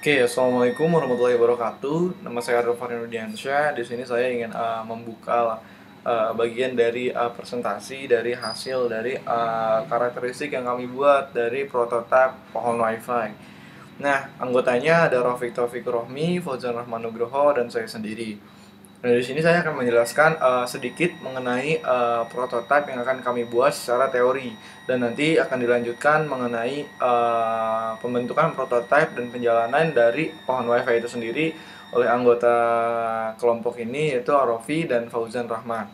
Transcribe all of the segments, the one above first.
Oke, assalamualaikum warahmatullahi wabarakatuh. Nama saya Arfan Rudiansyah. Di sini saya ingin membuka bagian dari presentasi dari hasil dari karakteristik yang kami buat dari prototipe pohon WiFi. Nah, anggotanya ada Rafiq Taufik Rohmi, Fauzan Rahman Nugroho, dan saya sendiri. Nah, di sini saya akan menjelaskan sedikit mengenai prototipe yang akan kami buat secara teori, dan nanti akan dilanjutkan mengenai pembentukan prototipe dan penjalanan dari pohon WiFi itu sendiri oleh anggota kelompok ini, yaitu Arofi dan Fauzan Rahman.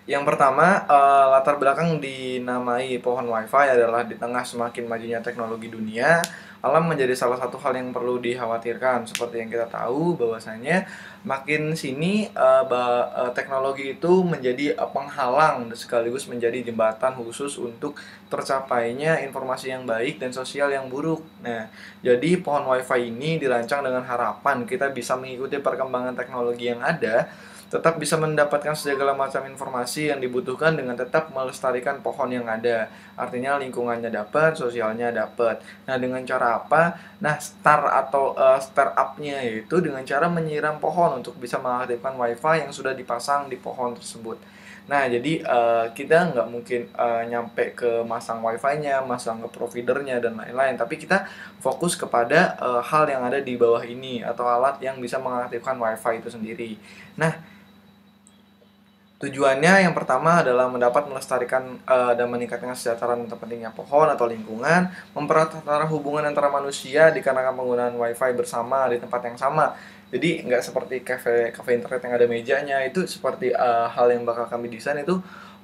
Yang pertama, latar belakang dinamai pohon WiFi adalah di tengah semakin majunya teknologi dunia, alam menjadi salah satu hal yang perlu dikhawatirkan. Seperti yang kita tahu bahwasanya makin sini teknologi itu menjadi penghalang sekaligus menjadi jembatan khusus untuk tercapainya informasi yang baik dan sosial yang buruk. Nah, jadi pohon WiFi ini dirancang dengan harapan kita bisa mengikuti perkembangan teknologi yang ada, tetap bisa mendapatkan segala macam informasi yang dibutuhkan dengan tetap melestarikan pohon yang ada. Artinya lingkungannya dapat, sosialnya dapat. Nah, dengan cara apa? Nah, startupnya yaitu dengan cara menyiram pohon untuk bisa mengaktifkan WiFi yang sudah dipasang di pohon tersebut. Nah, jadi kita nggak mungkin nyampe ke masang WiFi-nya, masang ke providernya dan lain-lain, tapi kita fokus kepada hal yang ada di bawah ini atau alat yang bisa mengaktifkan WiFi itu sendiri. Nah, tujuannya yang pertama adalah mendapat melestarikan dan meningkatkan kesejahteraan dan pentingnya pohon atau lingkungan, mempererat hubungan antara manusia dikarenakan penggunaan WiFi bersama di tempat yang sama. Jadi nggak seperti kafe internet yang ada mejanya, itu seperti hal yang bakal kami desain itu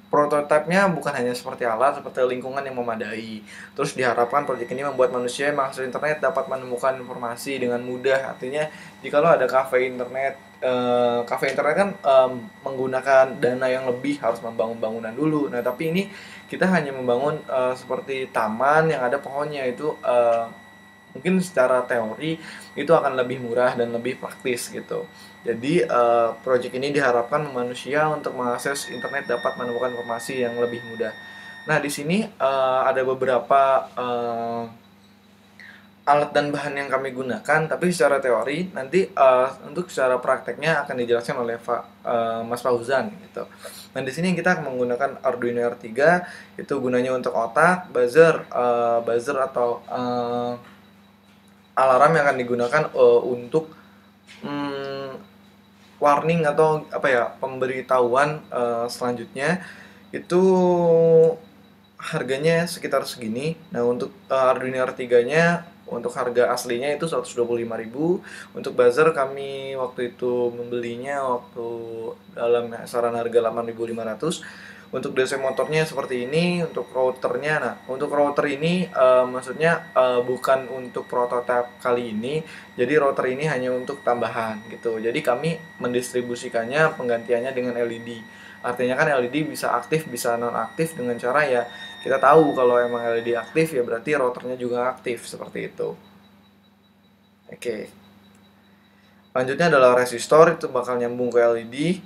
prototipenya bukan hanya seperti alat, seperti lingkungan yang memadai. Terus diharapkan proyek ini membuat manusia yang mengakses internet dapat menemukan informasi dengan mudah. Artinya, jika lo ada kafe internet kan menggunakan dana yang lebih, harus membangun bangunan dulu. Nah, tapi ini kita hanya membangun seperti taman yang ada pohonnya itu, mungkin secara teori itu akan lebih murah dan lebih praktis gitu. Jadi proyek ini diharapkan manusia untuk mengakses internet dapat menemukan informasi yang lebih mudah. Nah, di sini ada beberapa alat dan bahan yang kami gunakan, tapi secara teori nanti untuk secara prakteknya akan dijelaskan oleh Mas Fauzan gitu. Nah, di sini kita akan menggunakan Arduino R3, itu gunanya untuk otak, buzzer atau alarm yang akan digunakan untuk mm, warning atau apa ya, pemberitahuan selanjutnya itu harganya sekitar segini. Nah, untuk Arduino R3-nya untuk harga aslinya itu 125.000. Untuk buzzer kami waktu itu membelinya waktu dalam saran harga 8.500. Untuk DC motornya seperti ini, untuk routernya. Nah, untuk router ini maksudnya bukan untuk prototipe kali ini. Jadi router ini hanya untuk tambahan gitu. Jadi kami mendistribusikannya penggantiannya dengan LED. Artinya kan LED bisa aktif, bisa non aktif dengan cara ya kita tahu kalau emang LED aktif ya berarti routernya juga aktif seperti itu. Oke. Lanjutnya adalah resistor, itu bakal nyambung ke LED.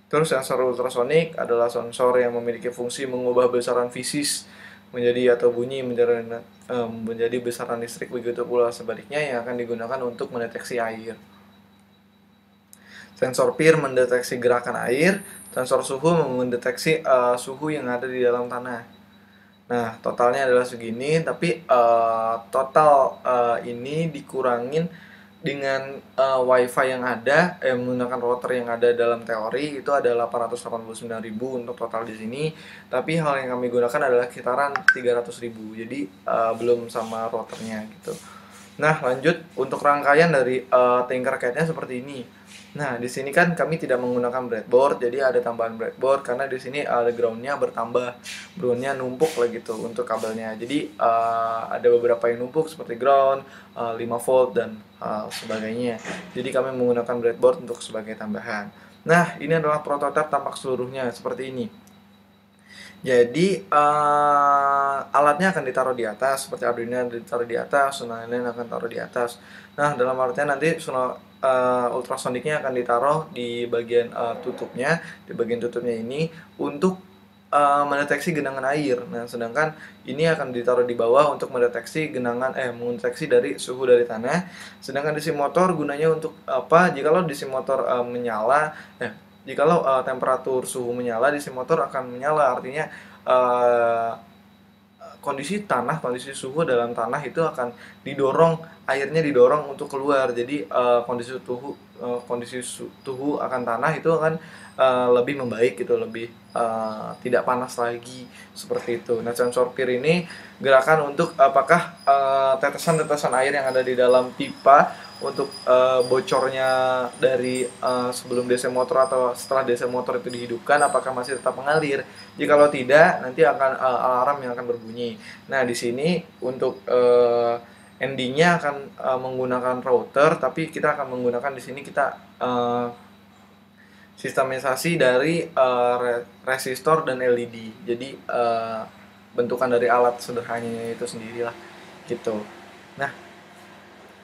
Terus sensor ultrasonic adalah sensor yang memiliki fungsi mengubah besaran fisis menjadi atau bunyi menjadi besaran listrik, begitu pula sebaliknya yang akan digunakan untuk mendeteksi air. Sensor PIR mendeteksi gerakan air, sensor suhu mendeteksi suhu yang ada di dalam tanah. Nah, totalnya adalah segini, tapi total ini dikurangin dengan WiFi yang ada, menggunakan router yang ada dalam teori itu ada 889.000 untuk total di sini. Tapi hal yang kami gunakan adalah sekitaran 300.000. Jadi belum sama routernya gitu. Nah, lanjut untuk rangkaian dari Tinkercad-nya seperti ini. Nah, di sini kan kami tidak menggunakan breadboard, jadi ada tambahan breadboard karena di sini ada groundnya bertambah, groundnya numpuk lah gitu untuk kabelnya. Jadi ada beberapa yang numpuk seperti ground, 5 volt dan sebagainya. Jadi kami menggunakan breadboard untuk sebagai tambahan. Nah, ini adalah prototipe tampak seluruhnya seperti ini. Jadi alatnya akan ditaruh di atas, seperti Arduino ditaruh di atas, Suno lain akan taruh di atas. Nah, dalam artian nanti Suno ultrasonicnya akan ditaruh di bagian tutupnya, di bagian tutupnya ini untuk mendeteksi genangan air. Nah, sedangkan ini akan ditaruh di bawah untuk mendeteksi mendeteksi dari suhu dari tanah. Sedangkan DC motor gunanya untuk apa? Jikalau DC motor menyala, jikalau temperatur suhu menyala, DC motor akan menyala. Artinya eh, kondisi suhu dalam tanah itu akan airnya didorong untuk keluar. Jadi kondisi suhu akan tanah itu akan lebih membaik gitu, lebih tidak panas lagi seperti itu. Nah, sensor PIR ini gerakan untuk apakah tetesan-tetesan air yang ada di dalam pipa untuk bocornya dari sebelum DC motor atau setelah DC motor itu dihidupkan, apakah masih tetap mengalir. Jikalau tidak, nanti akan alarm yang akan berbunyi. Nah, di sini untuk endingnya akan menggunakan router, tapi kita akan menggunakan di sini sistemisasi dari resistor dan LED. Jadi bentukan dari alat sederhananya itu sendirilah gitu. Nah,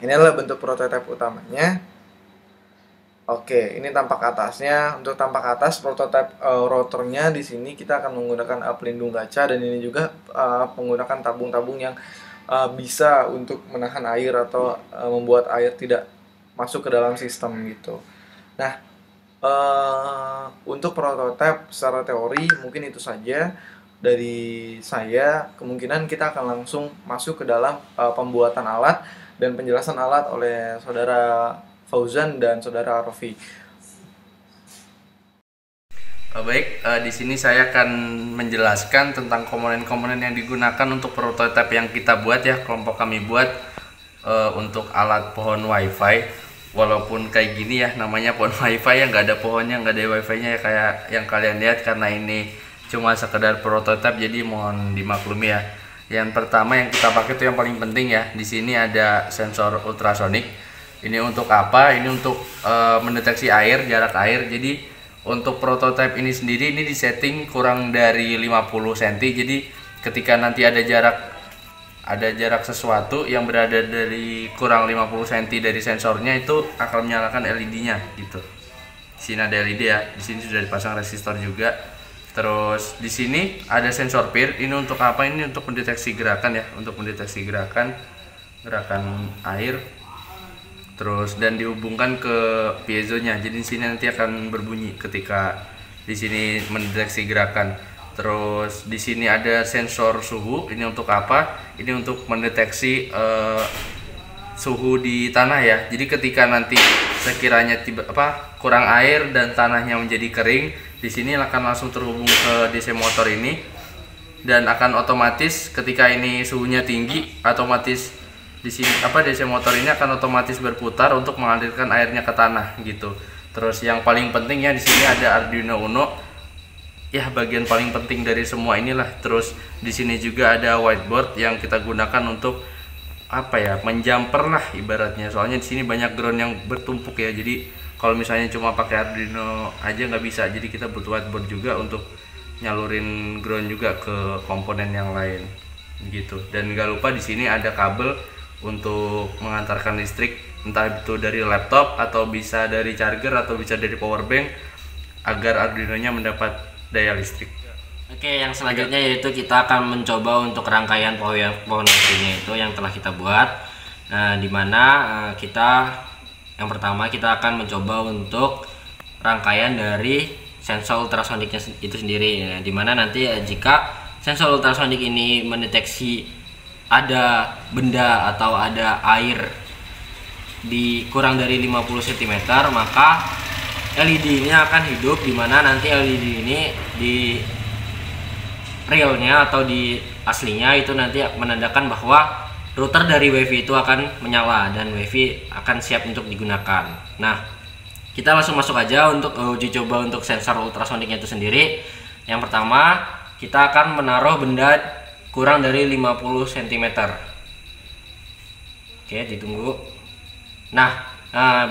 ini adalah bentuk prototipe utamanya. Oke, ini tampak atasnya. Untuk tampak atas prototipe rotornya di sini kita akan menggunakan pelindung kaca, dan ini juga menggunakan tabung-tabung yang bisa untuk menahan air atau membuat air tidak masuk ke dalam sistem gitu. Nah, untuk prototipe secara teori mungkin itu saja dari saya. Kemungkinan kita akan langsung masuk ke dalam pembuatan alat dan penjelasan alat oleh saudara Fauzan dan saudara Rofi. Baik, di sini saya akan menjelaskan tentang komponen-komponen yang digunakan untuk prototipe yang kita buat ya, kelompok kami buat untuk alat pohon wifi. Walaupun kayak gini ya, namanya pohon wifi ya, nggak ada pohonnya, nggak ada wifi-nya ya, kayak yang kalian lihat, karena ini cuma sekedar prototipe, jadi mohon dimaklumi ya. Yang pertama yang kita pakai itu yang paling penting ya, di sini ada sensor ultrasonik. Ini untuk apa? Ini untuk mendeteksi air, jarak air. Jadi untuk prototipe ini sendiri ini disetting kurang dari 50 cm. Jadi ketika nanti ada jarak sesuatu yang berada dari kurang 50 cm dari sensornya, itu akan menyalakan LED-nya gitu. Di sini ada LED ya. Di sini sudah dipasang resistor juga. Terus di sini ada sensor PIR. Ini untuk apa? Ini untuk mendeteksi gerakan ya, untuk mendeteksi gerakan air. Terus dan dihubungkan ke piezonya. Jadi di sini nanti akan berbunyi ketika di sini mendeteksi gerakan. Terus di sini ada sensor suhu. Ini untuk apa? Ini untuk mendeteksi suhu di tanah ya. Jadi ketika nanti sekiranya kurang air dan tanahnya menjadi kering, di sini akan langsung terhubung ke DC motor ini, dan akan otomatis ketika ini suhunya tinggi, otomatis di sini DC motor ini akan otomatis berputar untuk mengalirkan airnya ke tanah gitu. Terus yang paling penting ya, di sini ada Arduino Uno. Ya, bagian paling penting dari semua inilah. Terus di sini juga ada whiteboard yang kita gunakan untuk menjumper lah ibaratnya. Soalnya di sini banyak ground yang bertumpuk ya. Jadi kalau misalnya cuma pakai Arduino aja nggak bisa. Jadi kita butuh whiteboard juga untuk nyalurin ground juga ke komponen yang lain gitu. Dan nggak lupa di sini ada kabel untuk mengantarkan listrik, entah itu dari laptop atau bisa dari charger atau bisa dari power bank, agar Arduino-nya mendapat daya listrik. Oke, yang selanjutnya yaitu kita akan mencoba untuk rangkaian pohon wifi-nya itu yang telah kita buat. Nah, dimana yang pertama kita akan mencoba untuk rangkaian dari sensor ultrasoniknya itu sendiri. Nah, dimana nanti jika sensor ultrasonik ini mendeteksi ada benda atau ada air di kurang dari 50 cm, maka LED-nya akan hidup, dimana nanti LED ini di realnya atau di aslinya itu nanti menandakan bahwa router dari WiFi itu akan menyala dan WiFi akan siap untuk digunakan. Nah, kita langsung masuk aja untuk uji coba untuk sensor ultrasoniknya itu sendiri. Yang pertama, kita akan menaruh benda kurang dari 50 cm. Oke, ditunggu. Nah,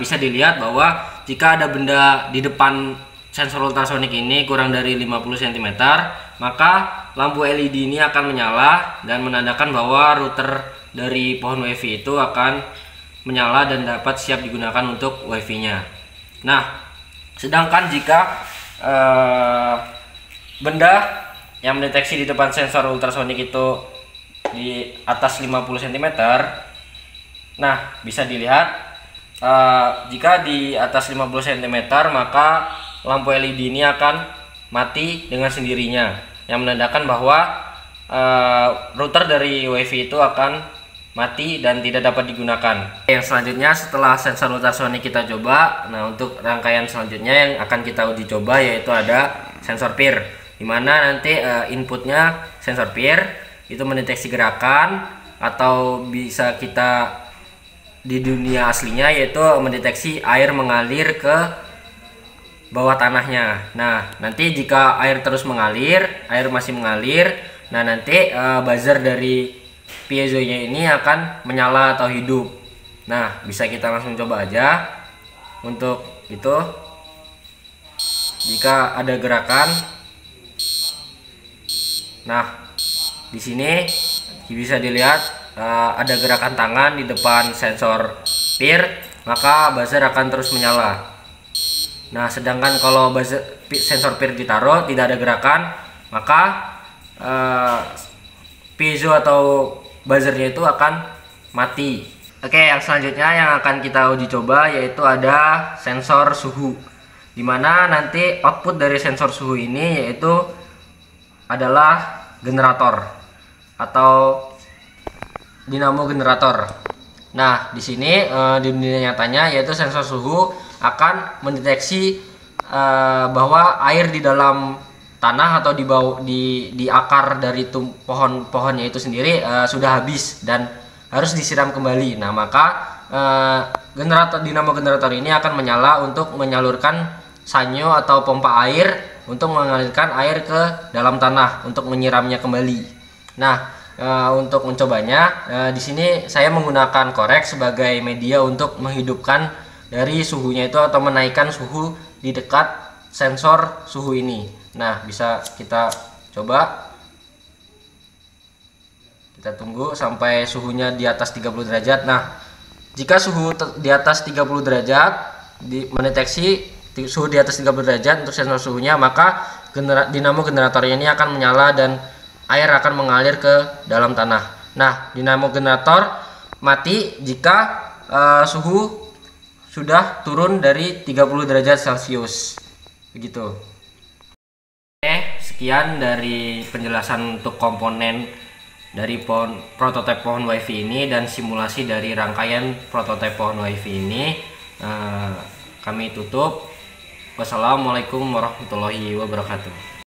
bisa dilihat bahwa jika ada benda di depan sensor ultrasonik ini kurang dari 50 cm, maka lampu LED ini akan menyala dan menandakan bahwa router dari pohon WiFi itu akan menyala dan dapat siap digunakan untuk WiFi-nya. Nah, sedangkan jika benda yang mendeteksi di depan sensor ultrasonik itu di atas 50 cm. Nah, bisa dilihat jika di atas 50 cm maka lampu LED ini akan mati dengan sendirinya, yang menandakan bahwa router dari WiFi itu akan mati dan tidak dapat digunakan. Yang selanjutnya, setelah sensor ultrasonik kita coba, nah untuk rangkaian selanjutnya yang akan kita uji coba yaitu ada sensor peer, dimana nanti inputnya sensor peer itu mendeteksi gerakan, atau bisa kita di dunia aslinya yaitu mendeteksi air mengalir ke bawah tanahnya. Nah, nanti jika air terus mengalir, air masih mengalir, nah nanti buzzer dari piezonya ini akan menyala atau hidup. Nah, bisa kita langsung coba aja. Untuk itu, jika ada gerakan, nah di sini bisa dilihat ada gerakan tangan di depan sensor peer, maka buzzer akan terus menyala. Nah, sedangkan kalau sensor peer ditaruh tidak ada gerakan, maka piezo atau buzzernya itu akan mati. Oke, yang selanjutnya yang akan kita uji coba yaitu ada sensor suhu, dimana nanti output dari sensor suhu ini yaitu adalah generator atau dinamo generator. Nah, di sini di dunia nyatanya yaitu sensor suhu akan mendeteksi bahwa air di dalam tanah atau di akar dari pohonnya itu sendiri sudah habis dan harus disiram kembali. Nah, maka dinamo generator ini akan menyala untuk menyalurkan sanyo atau pompa air untuk mengalirkan air ke dalam tanah untuk menyiramnya kembali. Nah, untuk mencobanya di sini saya menggunakan korek sebagai media untuk menghidupkan dari suhunya itu atau menaikkan suhu di dekat sensor suhu ini. Nah, bisa kita coba. Kita tunggu sampai suhunya di atas 30 derajat. Nah, jika suhu di atas 30 derajat mendeteksi suhu di atas 30 derajat untuk sensor suhunya, maka dinamo generator ini akan menyala dan air akan mengalir ke dalam tanah. Nah, dinamo generator mati jika suhu sudah turun dari 30 derajat Celcius. Begitu. Oke, sekian dari penjelasan untuk komponen dari prototipe pohon WiFi ini dan simulasi dari rangkaian prototipe pohon WiFi ini. Kami tutup. Wassalamualaikum warahmatullahi wabarakatuh.